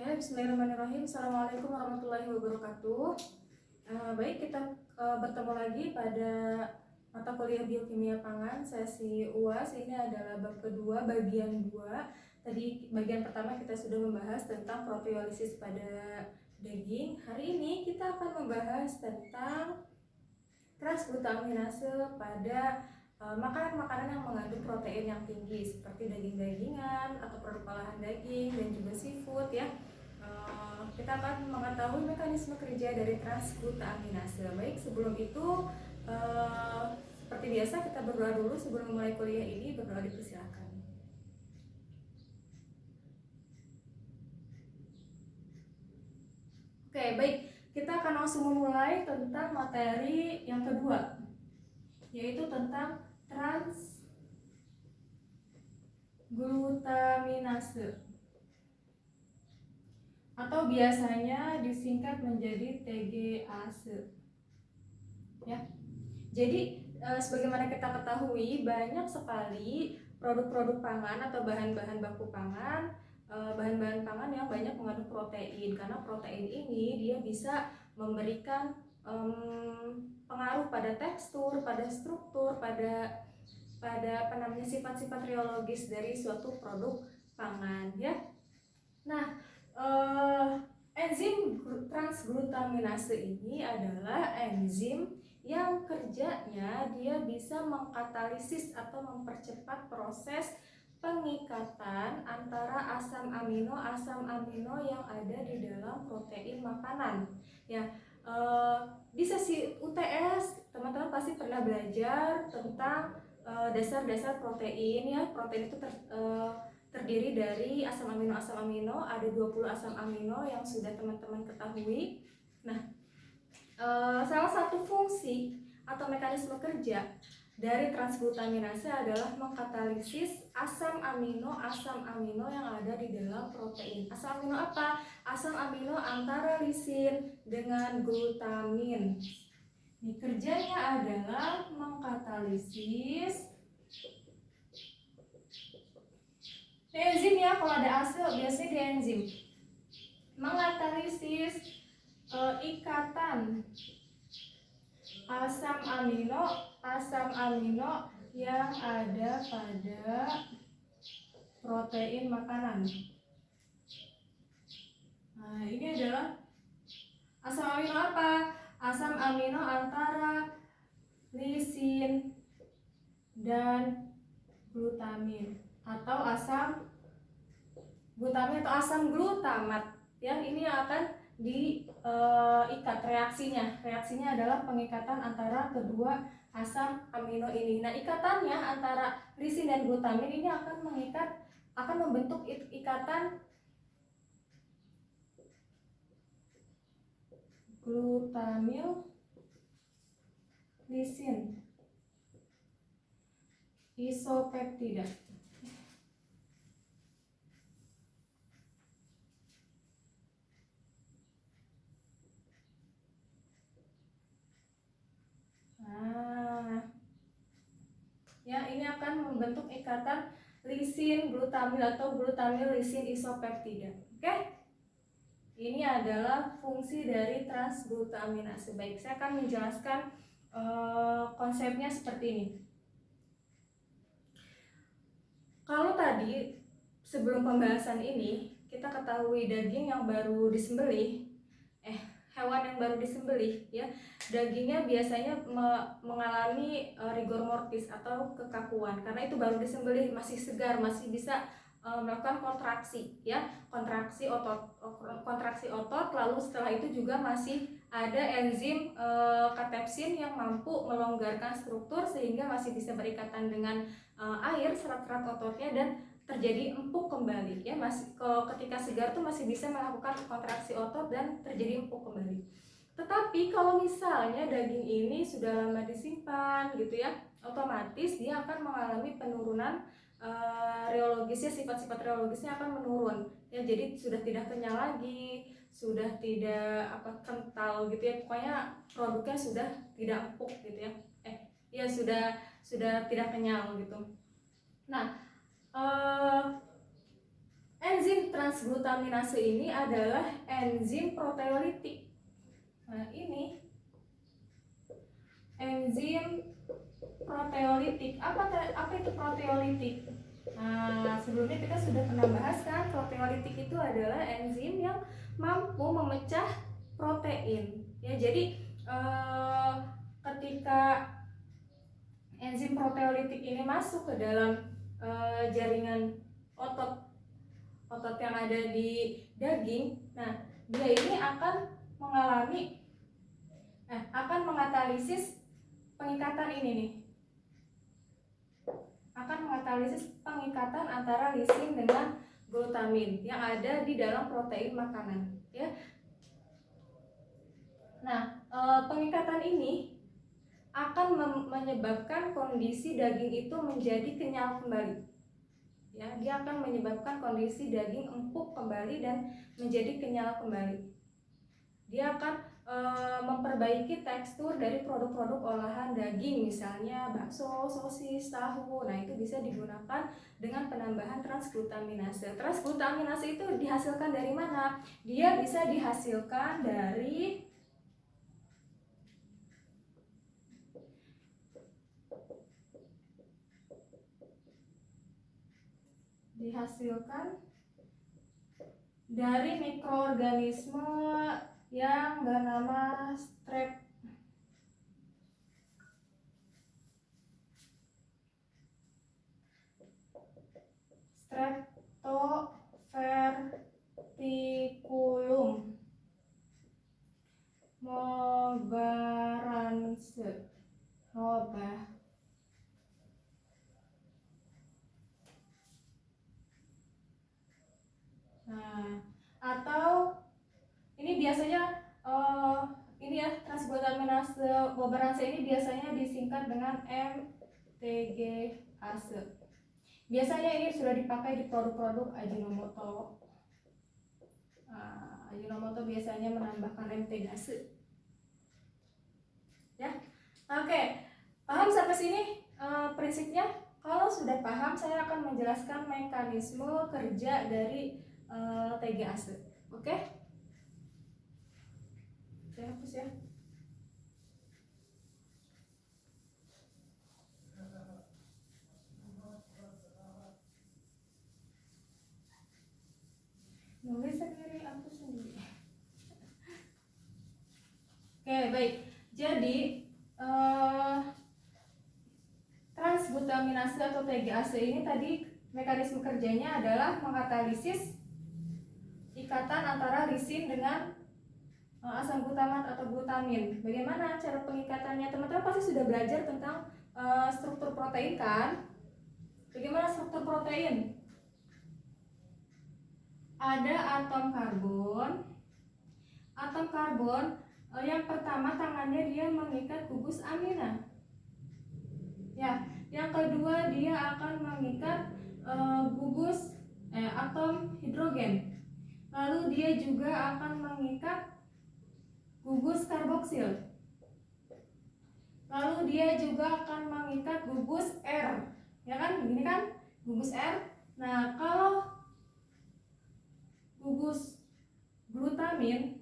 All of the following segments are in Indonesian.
Oke, bismillahirrahmanirrahim. Assalamualaikum warahmatullahi wabarakatuh. Baik, kita bertemu lagi pada mata kuliah biokimia pangan sesi UAS. Ini adalah bab kedua, bagian 2. Tadi bagian pertama kita sudah membahas tentang proteolisis pada daging. Hari ini kita akan membahas tentang transglutaminase pada makanan-makanan yang mengandung protein yang tinggi seperti daging-dagingan atau produk olahan daging dan juga seafood ya. Kita akan mengetahui mekanisme kerja dari transglutaminase. Baik, sebelum itu seperti biasa kita berdoa dulu sebelum memulai kuliah ini. Berdoa dipersilakan. Oke, baik. Kita akan langsung memulai tentang materi yang kedua, yaitu tentang transglutaminase atau biasanya disingkat menjadi TGase. Ya. Jadi sebagaimana kita ketahui, banyak sekali produk-produk pangan atau bahan-bahan baku pangan, bahan-bahan pangan yang banyak mengandung protein, karena protein ini dia bisa memberikan pengaruh pada tekstur, pada struktur, pada sifat-sifat reologis dari suatu produk pangan ya. Nah, enzim transglutaminase ini adalah enzim yang kerjanya dia bisa mengkatalisis atau mempercepat proses pengikatan antara asam amino yang ada di dalam protein makanan ya. Di sesi UTS teman-teman pasti pernah belajar tentang dasar-dasar protein ya. Protein itu terdiri dari asam amino. Ada 20 asam amino yang sudah teman-teman ketahui. Nah, salah satu fungsi atau mekanisme kerja dari transglutaminase adalah mengkatalisis asam amino yang ada di dalam protein. Asam amino apa? Asam amino antara lisin dengan glutamin. Ini kerjanya adalah mengkatalisis enzim ya. Kalau ada ase biasanya di enzim mengkatalisis ikatan asam amino yang ada pada protein makanan. Nah, ini adalah asam amino apa? Asam amino antara lisin dan glutamin atau asam glutamin atau asam glutamat ya. Ini akan diikat reaksinya adalah pengikatan antara kedua asam amino ini. Nah, ikatannya antara lisin dan glutamin ini akan membentuk ikatan glutamil lisin isopeptida. Nah, ya, ini akan membentuk ikatan lisin glutamil atau glutamil lisin isopeptida. Oke? Ini adalah fungsi dari transglutaminase. Baik, saya akan menjelaskan konsepnya seperti ini. Kalau tadi sebelum pembahasan ini kita ketahui daging yang baru disembelih, hewan yang baru disembelih ya, dagingnya biasanya mengalami rigor mortis atau kekakuan karena itu baru disembelih, masih segar, masih bisa melakukan kontraksi ya, kontraksi otot, lalu setelah itu juga masih ada enzim katepsin yang mampu melonggarkan struktur sehingga masih bisa berikatan dengan air, serat-serat ototnya, dan terjadi empuk kembali ya. Masih kalau ketika segar tuh masih bisa melakukan kontraksi otot dan terjadi empuk kembali. Tetapi kalau misalnya daging ini sudah lama disimpan gitu ya, otomatis dia akan mengalami penurunan reologisnya, sifat-sifat reologisnya akan menurun ya. Jadi sudah tidak kenyal lagi, sudah tidak kental gitu ya, pokoknya produknya sudah tidak empuk gitu ya. Ya sudah tidak kenyal gitu. Nah, enzim transglutaminase ini adalah enzim proteolitik. Nah, ini enzim proteolitik. Apa itu proteolitik? Nah, sebelumnya kita sudah pernah bahas kan, proteolitik itu adalah enzim yang mampu memecah protein. Ya, jadi ketika enzim proteolitik ini masuk ke dalam jaringan otot yang ada di daging, nah dia ini akan mengatalisis pengikatan ini nih, akan mengatalisis pengikatan antara lisin dengan glutamin yang ada di dalam protein makanan, ya. Nah, pengikatan ini akan menyebabkan kondisi daging itu menjadi kenyal kembali. Ya, dia akan menyebabkan kondisi daging empuk kembali dan menjadi kenyal kembali. Dia akan memperbaiki tekstur dari produk-produk olahan daging, misalnya bakso, sosis, tahu. Nah, itu bisa digunakan dengan penambahan transglutaminase. Transglutaminase itu dihasilkan dari mana? Dia bisa dihasilkan dari mikroorganisme yang bernama Streptoverticulum mobaranse. Nah, atau ini biasanya ini ya, transglutaminase mobaranse ini biasanya disingkat dengan MTGase. Biasanya ini sudah dipakai di produk-produk Ajinomoto. Ajinomoto biasanya menambahkan MTGase. Ya, oke. Paham sampai sini prinsipnya? Kalau sudah paham, saya akan menjelaskan mekanisme kerja dari TGase. Oke? Saya hapus ya. Nulis sendiri, hapus sendiri. Oke, baik. Jadi transglutaminase atau TGase ini tadi mekanisme kerjanya adalah mengkatalisis ikatan antara lisin dengan asam glutamat atau glutamin. Bagaimana cara pengikatannya? Teman-teman pasti sudah belajar tentang struktur protein kan? Bagaimana struktur protein? Ada atom karbon. Atom karbon yang pertama tangannya dia mengikat gugus amina. Ya, yang kedua dia akan mengikat gugus atom hidrogen. Lalu dia juga akan mengikat gugus karboksil. Lalu dia juga akan mengikat gugus R. Ya kan? Begini kan? Gugus R. Nah, kalau gugus glutamin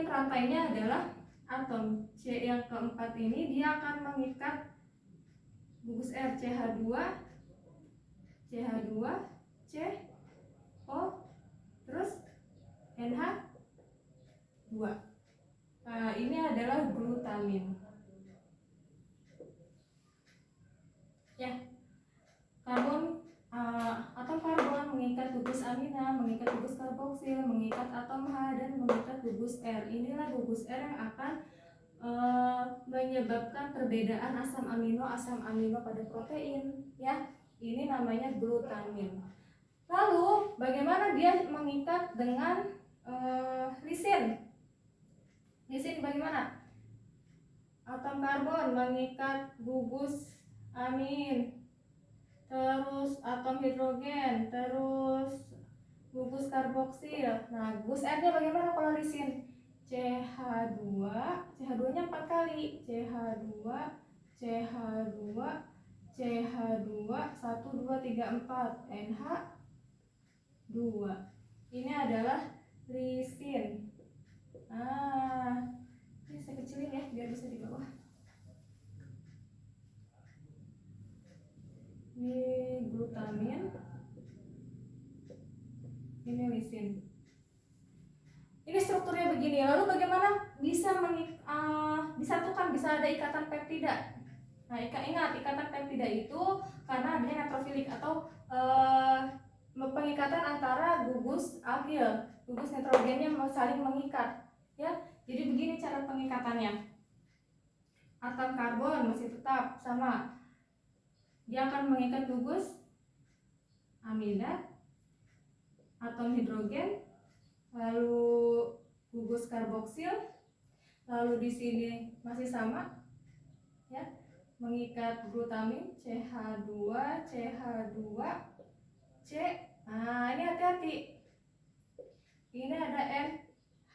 rantainya adalah atom C yang keempat ini, dia akan mengikat gugus R, CH2, CO, terus NH2. Nah, ini adalah glutamin. Ya, atom karbon mengikat gugus amina, mengikat gugus karboksil, mengikat atom H, dan mengikat gugus R. Inilah gugus R yang akan menyebabkan perbedaan asam amino pada protein. Ya, ini namanya glutamin. Lalu bagaimana dia mengikat dengan lisin? Lisin bagaimana? Atom karbon mengikat gugus amin, terus atom hidrogen, terus gugus karboksil. Nah, gugus R-nya bagaimana kalau lisin? CH2, CH2-nya 4 kali. CH2, CH2 1 2 3 4 NH2. Ini adalah lisin. Ini saya kecilin ya biar bisa di bawah. Ini glutamin, ini lisin. Ini strukturnya begini. Lalu bagaimana bisa disatukan, bisa ada ikatan peptida? Nah, ingat ikatan peptida itu karena adanya nitrofilik atau pengikatan antara gugus alkil, gugus nitrogennya saling mengikat, ya. Jadi begini cara pengikatannya. Atom karbon masih tetap sama. Dia akan mengikat gugus amida, atom hidrogen, lalu gugus karboksil, lalu di sini masih sama, ya, mengikat glutamin CH2, CH2, C. Nah, ini hati-hati. Ini ada NH.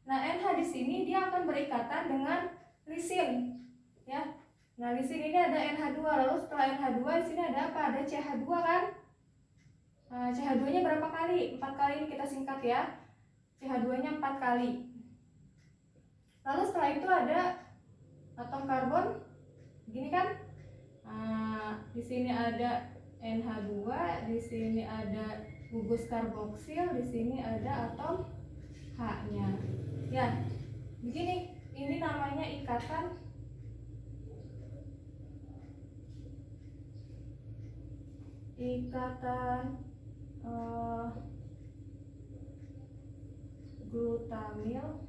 Nah, NH di sini dia akan berikatan dengan lisin, ya. Nah, lisin ini ada NH2, lalu setelah NH2 di sini ada apa? Ada CH2 kan? Nah, CH2-nya berapa kali? 4 kali, ini kita singkat ya. CH2-nya 4 kali. Lalu setelah itu ada atom karbon, gini kan? Nah, di sini ada NH2, di sini ada gugus karboksil, di sini ada atom H-nya. Ya, begini. Ini namanya ikatan glutamil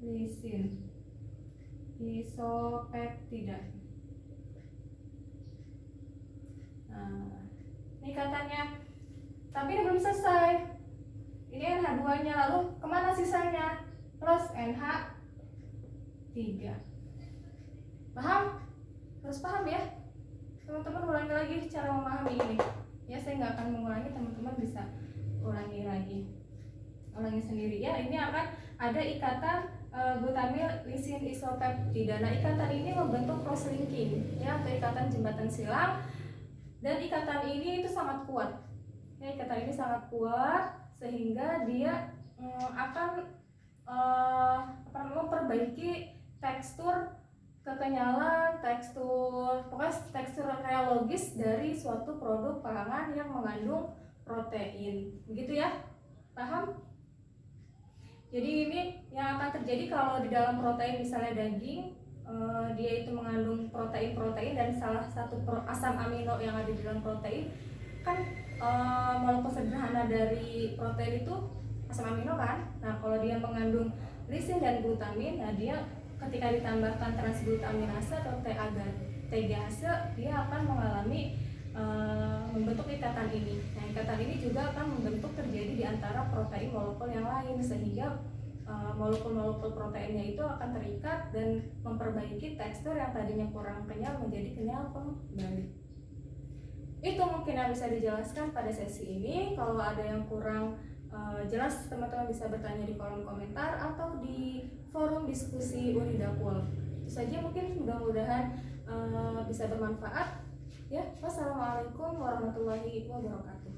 lisin isopeptida. Nah, ini ikatannya. Tapi ini belum selesai. Ini NH2-nya, lalu kemana sisanya? Plus NH3. Paham? Harus paham ya. Teman-teman ulangi lagi cara memahami ini. Ya, saya nggak akan mengulangi, teman-teman bisa ulangi lagi. Ulangi sendiri ya. Ini akan ada ikatan glutamil lisin isopeptida. Nah, ikatan ini membentuk cross linking ya, atau ikatan jembatan silang. Dan ikatan ini itu sangat kuat. Ya, ikatan ini sangat kuat sehingga dia akan memperbaiki tekstur kekenyalan, pokoknya tekstur reologis dari suatu produk pangan yang mengandung protein. Begitu ya? Paham? Jadi ini yang akan terjadi kalau di dalam protein, misalnya daging, dia itu mengandung protein dan salah satu asam amino yang ada di dalam protein kan molekul sederhana dari protein itu asam amino kan. Nah, kalau dia mengandung lisin dan glutamin, nah dia ketika ditambahkan transglutaminase atau TGase, dia akan mengalami membentuk ikatan ini. Nah, ikatan ini juga akan membentuk terjadi di antara protein molekul yang lain, sehingga molekul-molekul proteinnya itu akan terikat dan memperbaiki tekstur yang tadinya kurang kenyal menjadi kenyal kembali. Itu mungkin yang bisa dijelaskan pada sesi ini. Kalau ada yang kurang jelas, teman-teman bisa bertanya di kolom komentar atau di forum diskusi Unidakul. Itu saja, mungkin mudah-mudahan bisa bermanfaat. Ya, wassalamualaikum warahmatullahi wabarakatuh.